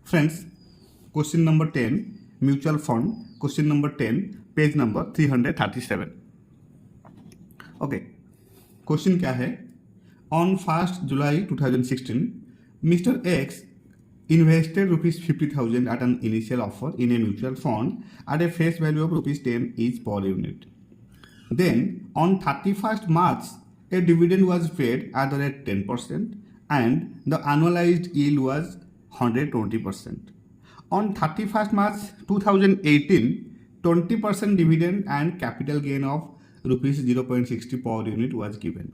Friends, question number 10, mutual fund, question number 10, page number 337. Okay, question क्या है? On 1st July 2016, Mr. X invested rupees 50,000 at an initial offer in a mutual fund at a face value of rupees 10 each per unit. Then, on 31st March, a dividend was paid at the rate 10% and the annualized yield was 120%. On 31st March 2018, 20% dividend and capital gain of rupees 0.60 per unit was given.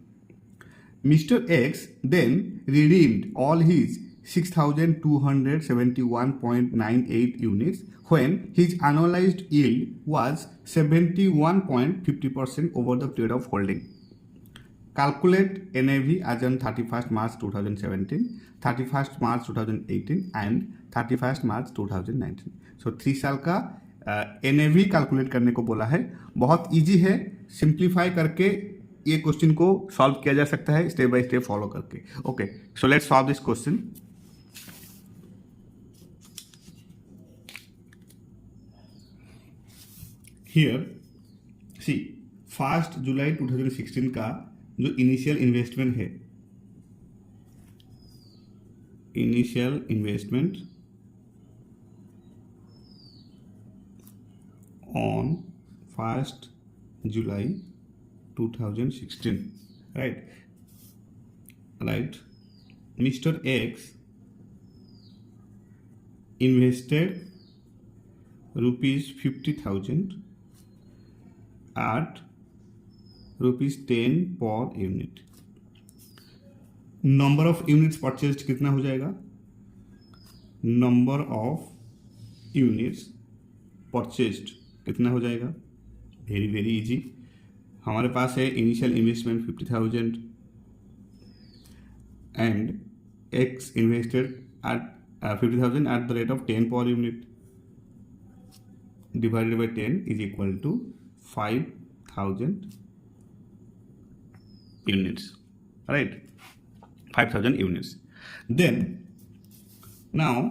Mr. X then redeemed all his 6,271.98 units when his annualized yield was 71.50% over the period of holding. Calculate NAV as on 31st March 2017, 31st March 2018 and 31st March 2019. So 3 साल का NAV calculate करने को बोला है. बहुत easy है, simplify करके ये क्वेश्चन को सॉल्व किया जा सकता है स्टेप बाय स्टेप फॉलो करके. Okay, so let's solve this question. Here see 1 जुलाई 2016 का जो इनिशियल इन्वेस्टमेंट है, initial investment on 1st July 2016, right? Mr. X invested rupees 50,000 at rupees 10 per unit. Number of units purchased कितना हो जाएगा? Number of units purchased कितना हो जाएगा? Very very easy. हमारे पास है initial investment 50,000 and X invested at 50,000 at the rate of 10 per unit divided by 10 is equal to 5,000 units, right? 5,000 units. Then now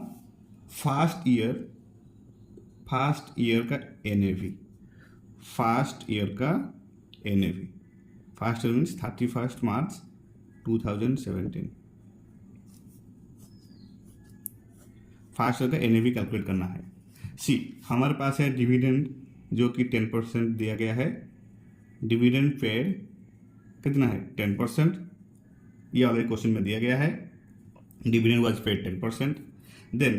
first year का NAV, first year का NAV, first year means 31st March 2017. First year का NAV calculate करना है. सी हमारे पास है dividend जो कि 10% दिया गया है. डिविडेंड पेड कितना है? 10%. ये ऑलरेडी क्वेश्चन में दिया गया है. Dividend was paid 10%. Then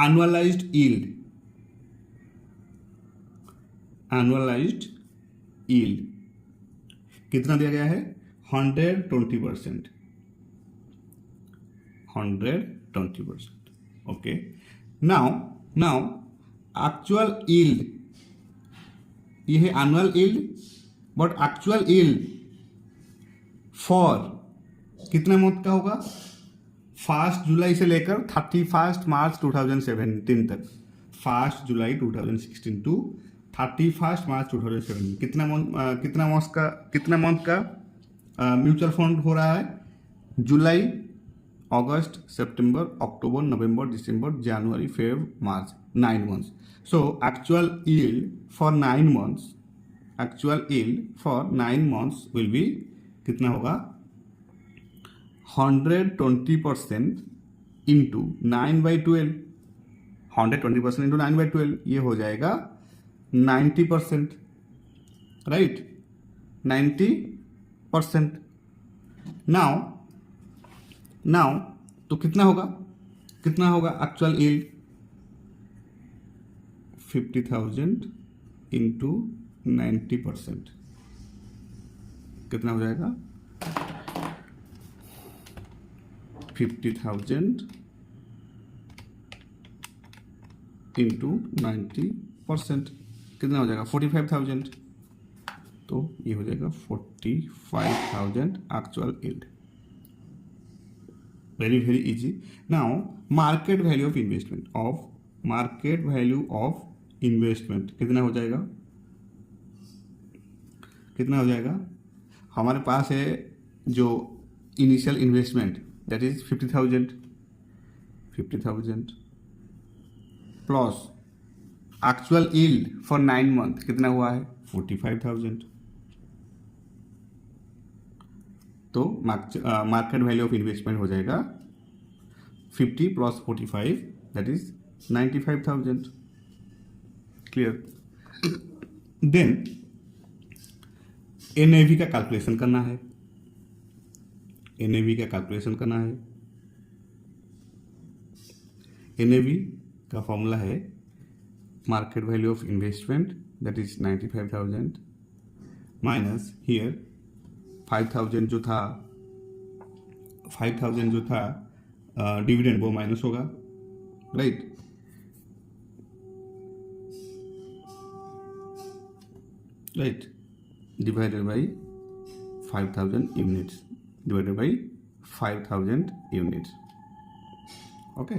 annualised yield कितना दिया गया है? 120%. 120%. ओके, नाउ एक्चुअल यील्ड, ये है annual yield, but actual yield for कितने मंथ का होगा? 1 जुलाई से लेकर 31 मार्च 2017 तक. 1 जुलाई 2016 टू 31 मार्च 2017 कितना मंथ का म्यूचुअल फंड हो रहा है? जुलाई, अगस्त, सितंबर, अक्टूबर, नवंबर, दिसंबर, जनवरी, Feb, March, 9 months. So actual yield for 9 months will be कितना होगा? 120% इंटू 9/12. 120% इंटू 9/12 ये हो जाएगा 90%, राइट? 90%. नाउ तो कितना होगा एक्चुअल यील्ड? 50,000 इंटू 90% कितना हो जाएगा? 50,000 इंटू 90% कितना हो जाएगा? 45,000. तो ये हो जाएगा 45,000 actual yield. Very very easy. Now market value of investment कितना हो जाएगा? हमारे पास है जो initial investment that is 50,000. Plus actual yield for 9 month कितना हुआ है 45,000। तो मार्केट वैल्यू ऑफ इन्वेस्टमेंट हो जाएगा 50 plus 45 that is 95,000। Clear. Then NAV का कैलकुलेशन करना है। एनएवी का कैलकुलेशन करना है। एनएवी का फॉर्मूला है market value of investment that is 95,000 minus here 5,000 जो था डिविडेंड वो माइनस होगा, right. Right, divided by 5,000 units, divided by 5,000 units. Okay,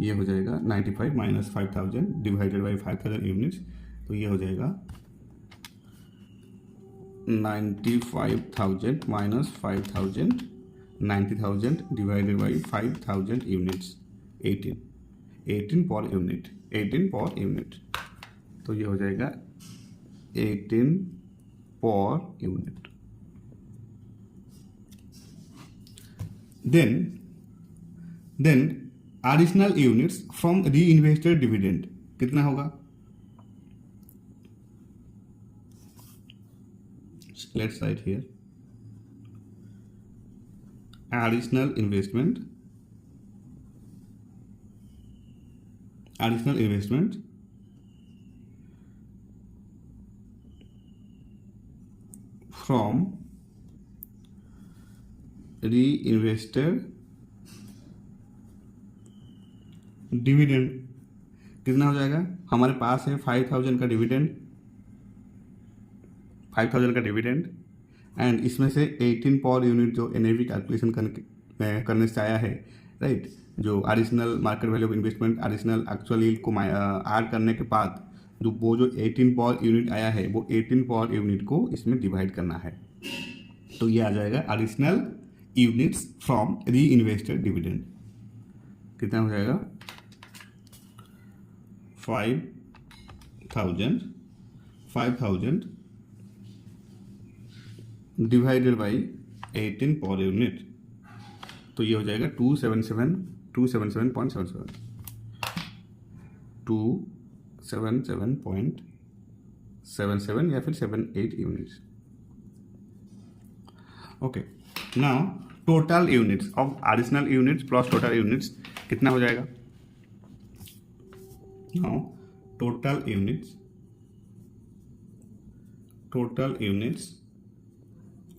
ये हो जाएगा 95 माइनस 5,000 डिवाइडेड बाई 5,000 यूनिट्स, तो ये हो जाएगा 95,000 minus 5,000 90,000 divided by 5,000 units 18 per unit, 18 per unit, तो ये हो जाएगा 18 per unit. Then additional units from reinvested dividend कितना होगा, let's write here additional investment from reinvested dividend कितना हो जाएगा, हमारे पास है 5,000 का डिविडेंड, 5,000 का डिविडेंड एंड इसमें से 18 पर यूनिट जो एनएवी कैलकुलेशन करने से आया है, राइट। जो additional market value of investment additional actual yield को ऐड करने के बाद जो 18 पर यूनिट आया है वो 18 पर यूनिट को इसमें डिवाइड करना है, तो ये आ जाएगा additional units from reinvested dividend. कितना हो जाएगा 5,000 डिवाइडेड बाई 18 पर यूनिट, तो ये हो जाएगा 277.77 या फिर 78 units. Okay, now total units of additional units plus total units कितना हो जाएगा। Now total units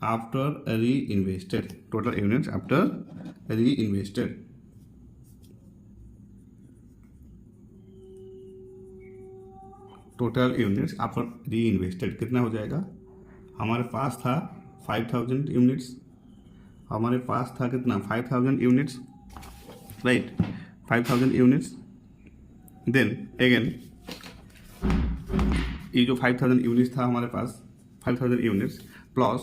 after reinvested, total units after reinvested, total units after reinvested कितना हो जाएगा, हमारे पास था 5,000 यूनिट्स, हमारे पास था कितना 5,000 units, right, 5,000 units. Then again ये जो 5,000 यूनिट्स था हमारे पास 5,000 यूनिट्स प्लस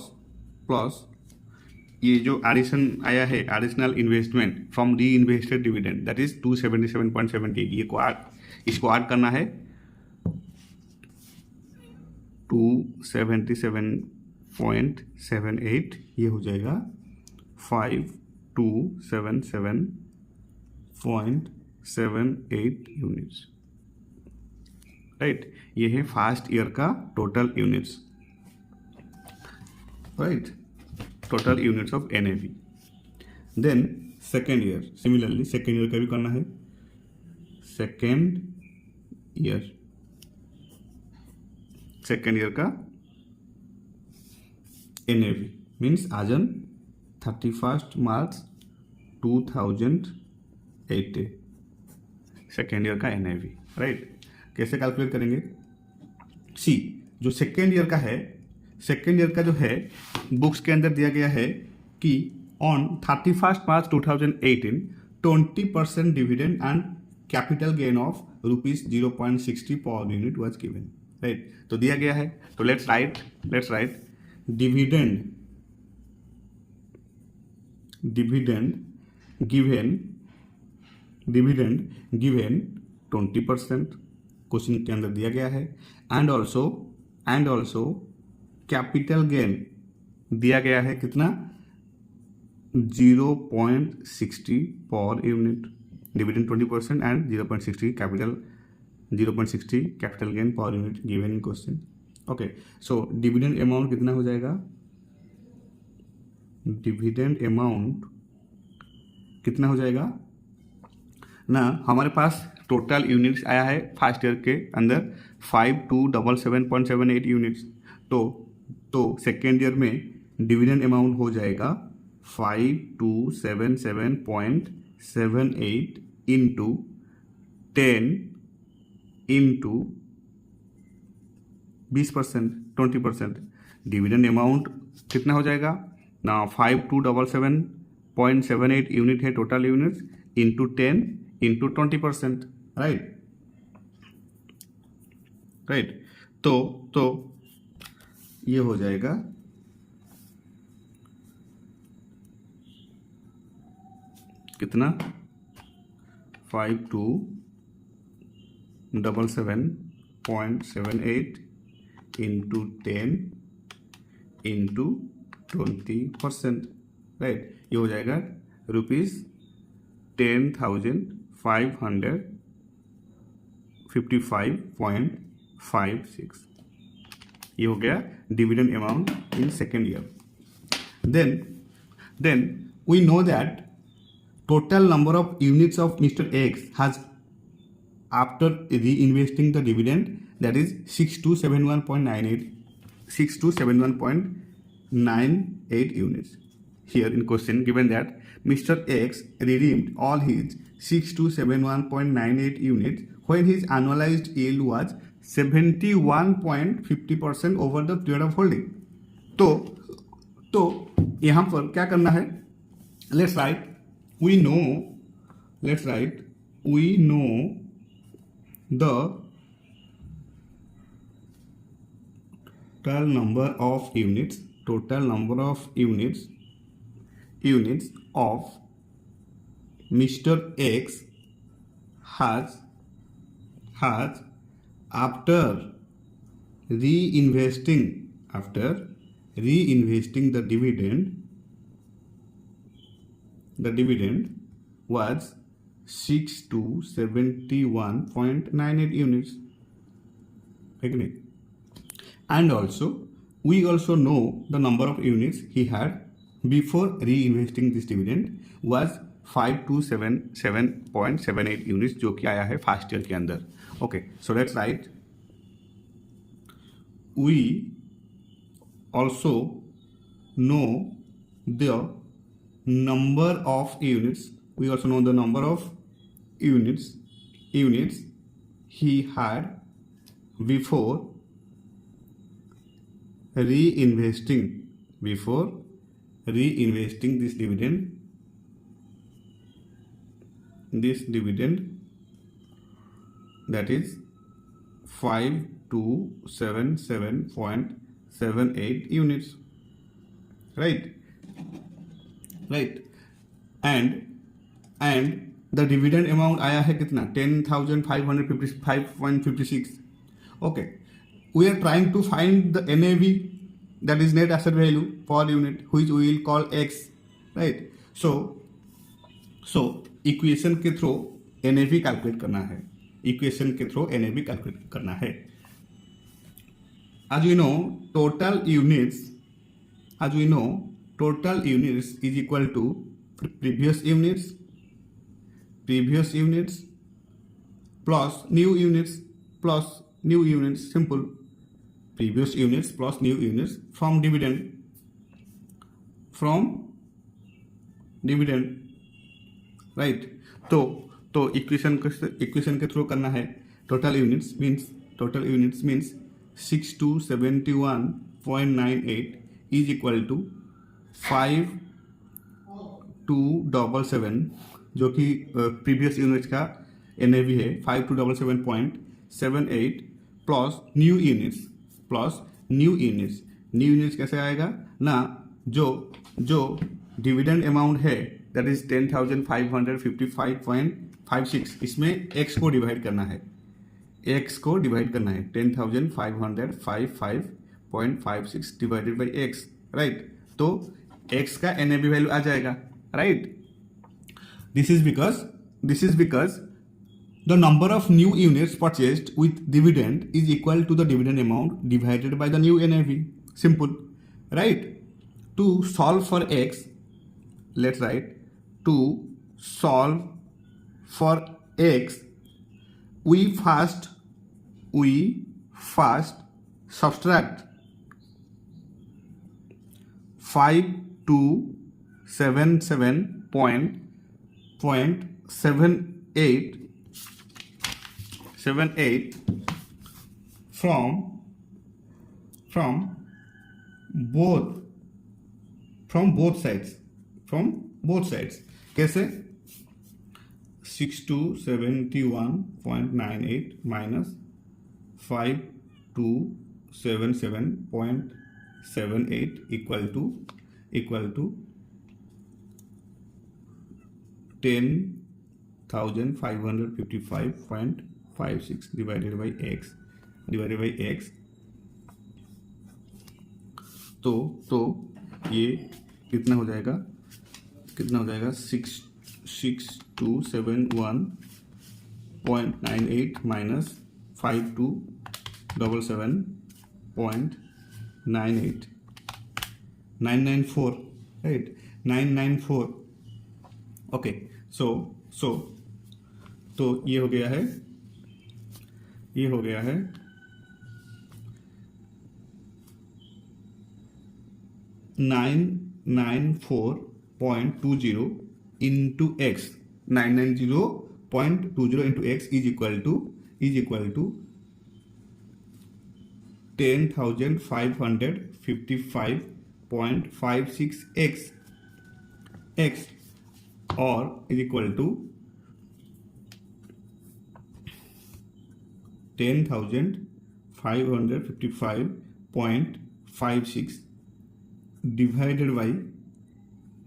ये जो एडिशन आया है additional investment from reinvested dividend that is 277.78, ये को इसको ऐड करना है 277.78, ये हो जाएगा 5277.78 यूनिट्स, राइट। ये है फर्स्ट ईयर का total units, right, total units of NAV. Then second year, similarly second year का भी करना है। सेकेंड ईयर का NAV means as on 31 March 2018 second year का एनएवी, राइट। कैसे कैलकुलेट करेंगे, सी जो सेकेंड ईयर का है, सेकेंड ईयर का जो है बुक्स के अंदर दिया गया है कि on 31 March 2018 20% dividend and capital gain of ₹0.60 per unit was given, right. तो दिया गया है, तो let's write dividend given dividend given 20% question के अंदर दिया गया है। एंड ऑल्सो कैपिटल गेन दिया गया है कितना 0.60 per unit, dividend 20% and 0.60 capital gain per unit given in question. Okay, so dividend amount कितना हो जाएगा, डिविडेंड अमाउंट कितना हो जाएगा ना, हमारे पास टोटल यूनिट्स आया है फर्स्ट ईयर के अंदर 5277.78 यूनिट्स। तो सेकेंड ईयर में डिविडेंड अमाउंट हो जाएगा 5277.78 इंटू 10 इंटू 20%, 20%। डिविडेंड अमाउंट कितना हो जाएगा ना, 5277.78 यूनिट है total units into 10 into 20%, right. तो ये हो जाएगा कितना 5277.78 इंटू 10 इंटू 20%, राइट। ये हो जाएगा ₹10,555.56। ये हो गया dividend amount in second year. Then we know that total number of units of Mr. X has, after reinvesting the dividend, that is 6271.98 units. Here in question given that Mr. X redeemed all his 6271.98 units when his annualized yield was 71.50% over the period of holding. तो यहाँ पर क्या करना है, let's write we know the total number of units of Mr. X has after reinvesting the dividend was 6271.98 units, okay? And we also know the number of units he had before reinvesting this dividend was 5277.78 units, जो कि आया है first year के अंदर। Okay, so let's write we also know the number of units he had before reinvesting this dividend, that is 5277.78 units, right? And the dividend amount आया है कितना 10,555.56. Okay, we are trying to find the NAV, that is net asset value per unit, which we will call X, right? So equation के through NAV calculate करना है, as we know total units is equal to previous units plus new units, simple, previous units plus new units from dividend, right? तो equation के through करना है। Total units means 6271.98 is equal to 5277, जो कि previous units का NAV है 5277.78 plus new units कैसे आएगा ना, जो डिविडेंड अमाउंट है दैट इज 10,555.56। इसमें x को डिवाइड करना है, x को डिवाइड करना है 10,555.56 डिवाइडेड बाई x, राइट। तो x का NAV वैल्यू आ जाएगा, right. This is because the number of new units purchased with dividend is equal to the dividend amount divided by the new NAV. Simple, right? To solve for x, let's write, to solve for x, we first subtract 5277.78 from both sides कैसे 6271.98 minus 5277.78 equal to 10,555.56 divided by x। तो ये कितना हो जाएगा 6271.98 minus 5277.98 994, right? 994। Okay, सो तो ये हो गया है 994.20 into x, 990.20 into x is equal to 10,555.56 x or is equal to 10,555.56 divided by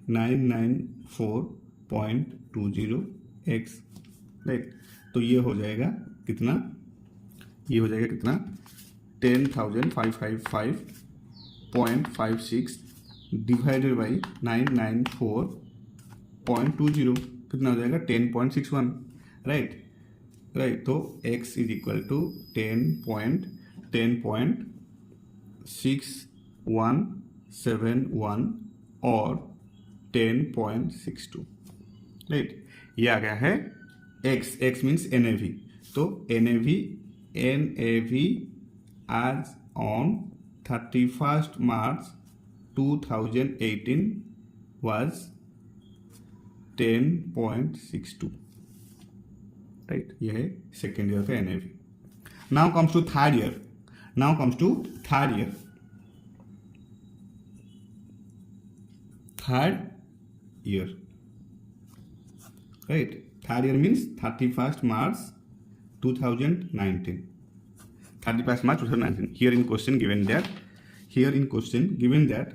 994.20 x, right. तो ये हो जाएगा कितना 10,555.56 डिवाइडेड बाई 994.20 कितना हो जाएगा 10.61, राइट। तो x इज इक्वल टू 10.6171 और 10.62, राइट। ये आ गया है x मीन्स NAV। तो NAV as on 31st March 2018 was 10.62, right. ये है सेकेंड ईयर का NAV। Now comes to third year. Right? Third year means 31st March 2019. 31st March 2019. Here in question given that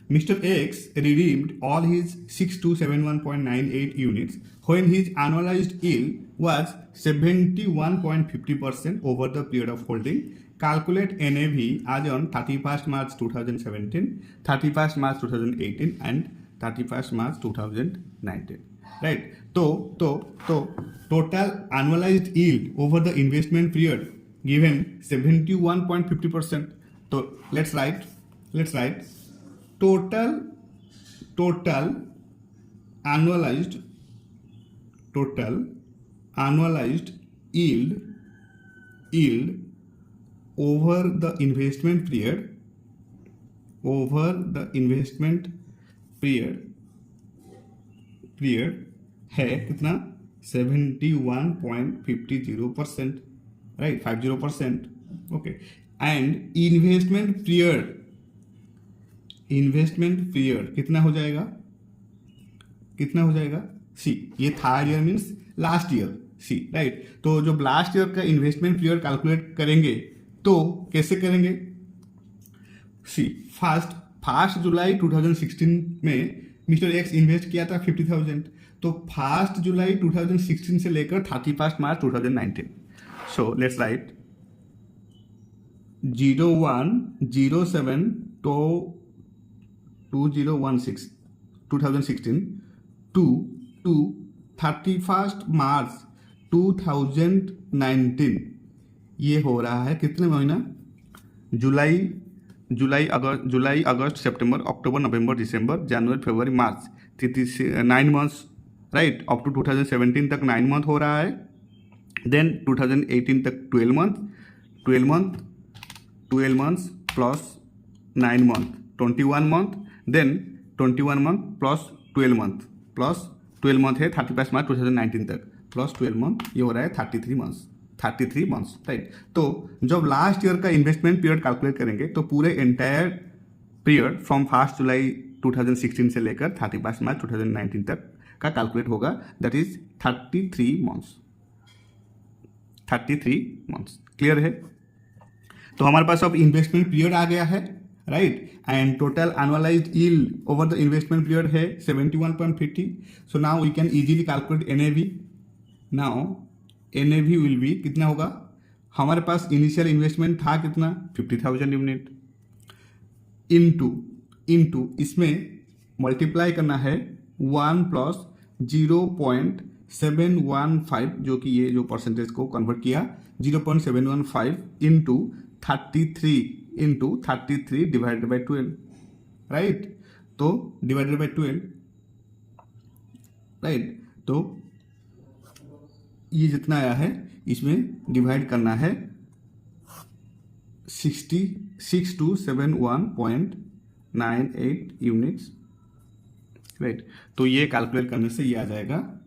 Mr. X redeemed all his 6271.98 units when his annualized yield was 71.50% over the period of holding. Calculate NAV as on 31st March 2017, 31st March 2018 and 31st March 2019, right? So total annualized yield over the investment period given 71.50%. So let's write total annualized yield over the investment period है कितना 71.50%, right, 50%, okay. And investment period कितना हो जाएगा see. ये third year means last year see, right. तो जब last year का investment period calculate करेंगे तो कैसे करेंगे सी। फर्स्ट जुलाई 2016 में मिस्टर एक्स इन्वेस्ट किया था 50,000, तो 1 जुलाई 2016 से लेकर 31 March 2019। So let's write 0107 to 2016 to 31 March 2019, ये हो रहा है कितने महीना? जुलाई अगस्त सितंबर अक्टूबर नवंबर दिसंबर जनवरी फरवरी मार्च, 9 मंथ्स, राइट। अप टू 2017 तक 9 मंथ हो रहा है, देन 2018 तक 12 months plus 9 month 21 month, then 21 month plus 12 month है 31 मार्च 2019 तक, प्लस 12 मंथ, ये हो रहा है 33 मंथ्स, राइट। तो जब लास्ट ईयर का इन्वेस्टमेंट पीरियड कैलकुलेट करेंगे तो पूरे एंटायर पीरियड फ्रॉम 1 जुलाई 2016 से लेकर 31 मार्च 2019 तक का कैलकुलेट होगा, दैट इज 33 मंथ्स। क्लियर है? तो हमारे पास अब इन्वेस्टमेंट पीरियड आ गया है, right, and total annualised yield over the investment period है 71.50। So now we can easily calculate NAV. Now NAV will be कितना होगा? हमारे पास इनिशियल इन्वेस्टमेंट था कितना? 50,000 यूनिट, इनटू इसमें मल्टीप्लाई करना है 1 प्लस 0.715, जो कि ये जो परसेंटेज को कन्वर्ट किया 0.715 इंटू 33 डिवाइडेड बाई 12, राइट। तो डिवाइडेड बाई 12, राइट, तो ये जितना आया है इसमें डिवाइड करना है 6271.98 यूनिट्स, राइट। तो ये कैलकुलेट करने से ये आ जाएगा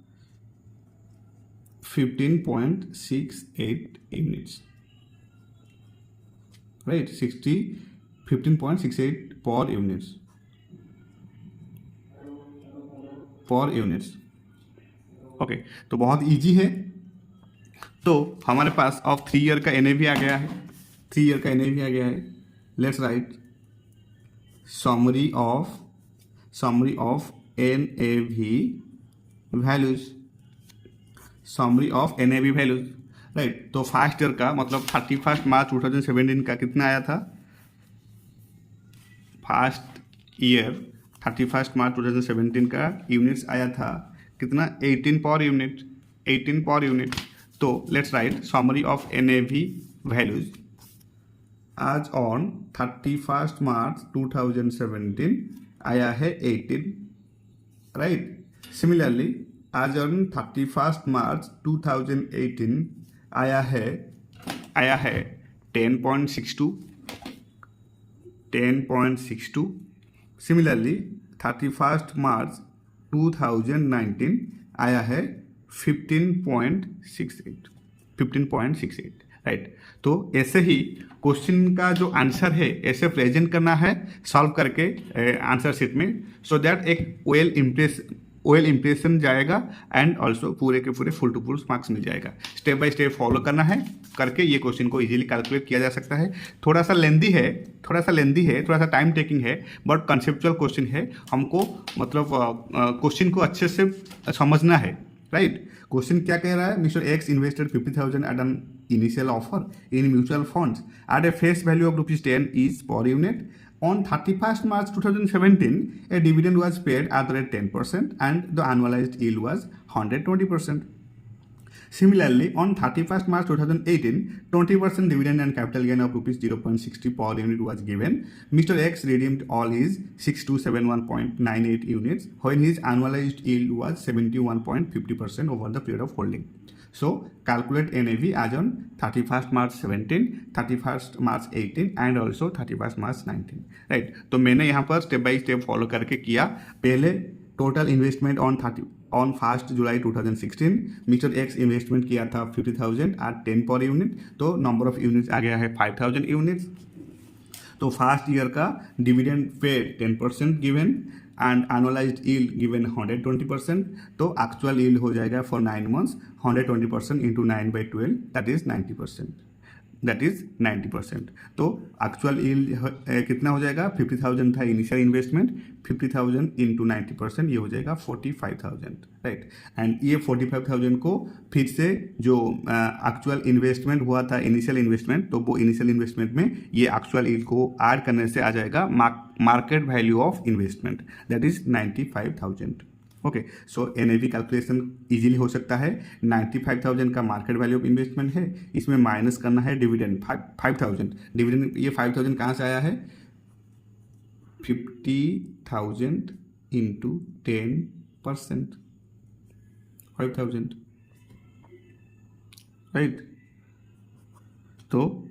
15.68 यूनिट्स, राइट, 15.68 पर यूनिट्स। ओके, तो बहुत इजी है। तो हमारे पास अब 3 ईयर का एनएवी आ गया है, let's write summary of NAV values, right. तो फर्स्ट ईयर का मतलब 31 मार्च 2017 का कितना आया था? फर्स्ट ईयर 31 मार्च 2017 का यूनिट्स आया था कितना? 18 पर यूनिट। तो let's write summary of NAV values आज ऑन 31 मार्च 2017 आया है 18, राइट। सिमिलरली आज ऑन 31 मार्च 2018 आया है 10.62। सिमिलरली 31 मार्च 2019 आया है 15.68, राइट। तो ऐसे ही क्वेश्चन का जो आंसर है ऐसे प्रेजेंट करना है सॉल्व करके आंसर शीट में, सो दैट एक वेल इंप्रेशन जाएगा एंड ऑल्सो पूरे के पूरे फुल टू फुल मार्क्स मिल जाएगा। स्टेप बाय स्टेप फॉलो करना है, करके ये क्वेश्चन को इजीली कैलकुलेट किया जा सकता है। थोड़ा सा लेंदी है, थोड़ा सा टाइम टेकिंग है, बट कंसेप्चुअल क्वेश्चन है। हमको मतलब क्वेश्चन को अच्छे से समझना है, राइट। क्वेश्चन क्या कह रहा है? Mister X invested 50,000 at an initial offer in mutual funds at a face value of ₹10 each per unit. On 31st March 2017, a dividend was paid at the rate 10% and the annualized yield was 120%. Similarly, on 31st March 2018, 20% dividend and capital gain of ₹0.60 per unit was given. Mr. X redeemed all his 6271.98 units when his annualized yield was 71.50% over the period of holding. So, calculate NAV as on 31st March 17, 31st March 18 and also 31st March 19. Right? तो मैंने यहाँ पर step by step follow करके किया। पहले total investment on 1 July 2016 mister x investment किया था 50,000 eight 10 per unit, तो नंबर ऑफ यूनिट्स आ गया है 5,000 यूनिट्स। तो फर्स्ट ईयर का dividend pay 10% given and annualised yield given 120%, तो एक्चुअल यील्ड हो जाएगा for 9 months 120% into 9/12, that is 90%। That is 90%। तो एक्चुअल यील्ड कितना हो जाएगा, 50,000 था इनिशियल इन्वेस्टमेंट, 50,000 इंटू 90% ये हो जाएगा 45,000, राइट। एंड ये 45,000 को फिर से जो एक्चुअल इन्वेस्टमेंट हुआ था इनिशियल इन्वेस्टमेंट, तो वो इनिशियल इन्वेस्टमेंट में ये एक्चुअल यील्ड को ऐड करने से आ जाएगा market value of investment, that is 95,000। Okay, so NAV calculation easily हो सकता है। 95,000 का मार्केट वैल्यू ऑफ इन्वेस्टमेंट है, इसमें माइनस करना है डिविडेंड 5,000। डिविडेंड ये 5,000 कहाँ से आया है, 50,000 इंटू 10%, 5,000, राइट। तो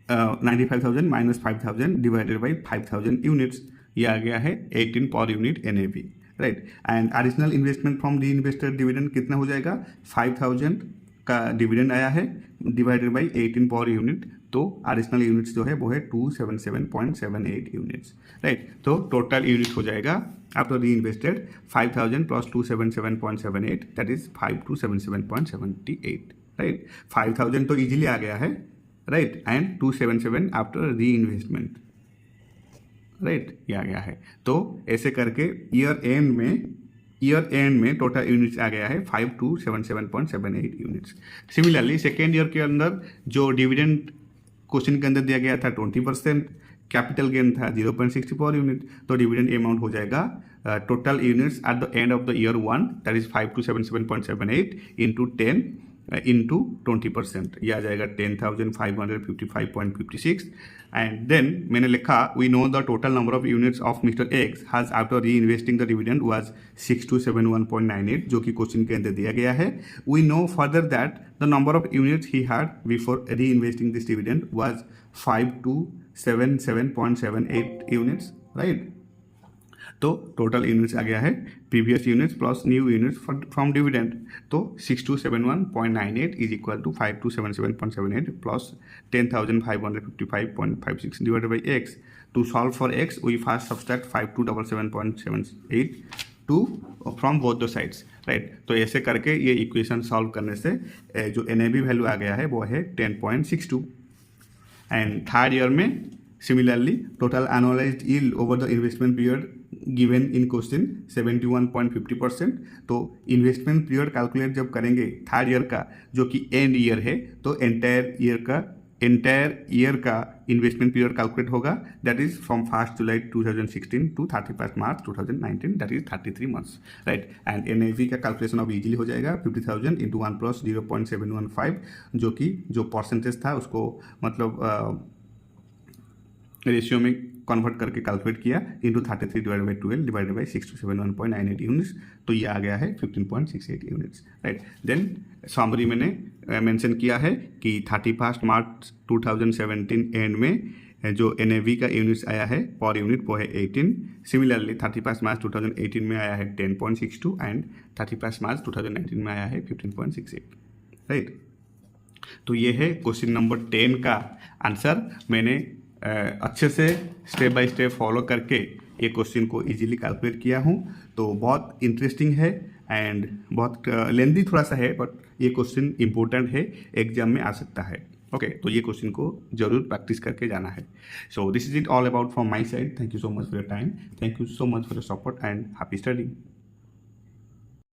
95,000 माइनस 5,000 डिवाइडेड बाई 5,000 यूनिट्स, ये आ गया है 18 per unit NAV, right. And additional investment from reinvested dividend कितना हो जाएगा, 5,000 का डिविडेंड आया है डिवाइडेड बाई 18 पर यूनिट, तो एडिशनल यूनिट्स जो है वो है 277.78 यूनिट्स, राइट। तो टोटल यूनिट हो जाएगा आफ्टर री invested 5,000 plus 277.78, that is 5277.78, right. 5,000 तो इजीली आ गया है, राइट, एंड 277 आफ्टर री इन्वेस्टमेंट, राइट, ये आ गया है। तो ऐसे करके ईयर एंड में टोटल यूनिट्स आ गया है 5277.78 यूनिट्स। सिमिलरली सेकेंड ईयर के अंदर जो डिविडेंड क्वेश्चन के अंदर दिया गया था 20%, कैपिटल गेन था 0.60 पर यूनिट, तो डिविडेंड अमाउंट हो जाएगा total units at the end of the year 1, that is 5277.78 into 10 into 20%, यह आ जाएगा 10,555.56। एंड देन मैंने लिखा we know the total number of units of mister X has after reinvesting the dividend was 6271.98, जो कि question के अंदर दिया गया है। We know further that the number of units he had before reinvesting this dividend was 5277.78 units, right. तो total units आ गया है previous units plus new units from dividend, तो 6271.98 is equal to 5277.78 plus 10,555.56 divided by X. To solve for X we first subtract 5277.78 to from both the sides, right. तो ऐसे करके ये equation solve करने से जो एनएवी वैल्यू आ गया है वो है 10.62। एंड थर्ड ईयर में similarly total annualised yield over the investment period given in question 71.50%। तो इन्वेस्टमेंट पीरियड कैलकुलेट जब करेंगे थर्ड ईयर का, जो कि एंड ईयर है, तो एंटायर ईयर का इन्वेस्टमेंट पीरियड कैलकुलेट होगा, that is from 1 July 2016 to 31 March 2019, that is 33 months, right. And NAV का कैलकुलेशन अब इजीली हो जाएगा 50,000 इंटू 1 प्लस 0.715, जो कि जो परसेंटेज था उसको मतलब रेशियो में कन्वर्ट करके कैलकुलेट किया into 33 divided by 12 divided by 6271.98 units, तो ये आ गया है 15.68 यूनिट्स, राइट। देन समरी मैंने मेंशन किया है कि 31 मार्च 2017 एंड में जो एनएवी का यूनिट्स आया है पर यूनिट वो है 18। सिमिलरली 31 मार्च 2018 में आया है 10.62 एंड 31 मार्च 2019 में आया है 15.68, राइट। तो ये है क्वेश्चन नंबर 10 का आंसर। मैंने अच्छे से स्टेप बाय स्टेप फॉलो करके ये क्वेश्चन को इजीली कैलकुलेट किया हूँ। तो बहुत इंटरेस्टिंग है एंड बहुत लेंदी थोड़ा सा है, बट ये क्वेश्चन इंपॉर्टेंट है, एग्जाम में आ सकता है। ओके, तो ये क्वेश्चन को जरूर प्रैक्टिस करके जाना है। So this is it all about from my side. Thank you so much for your time, thank you so much for your support and happy study.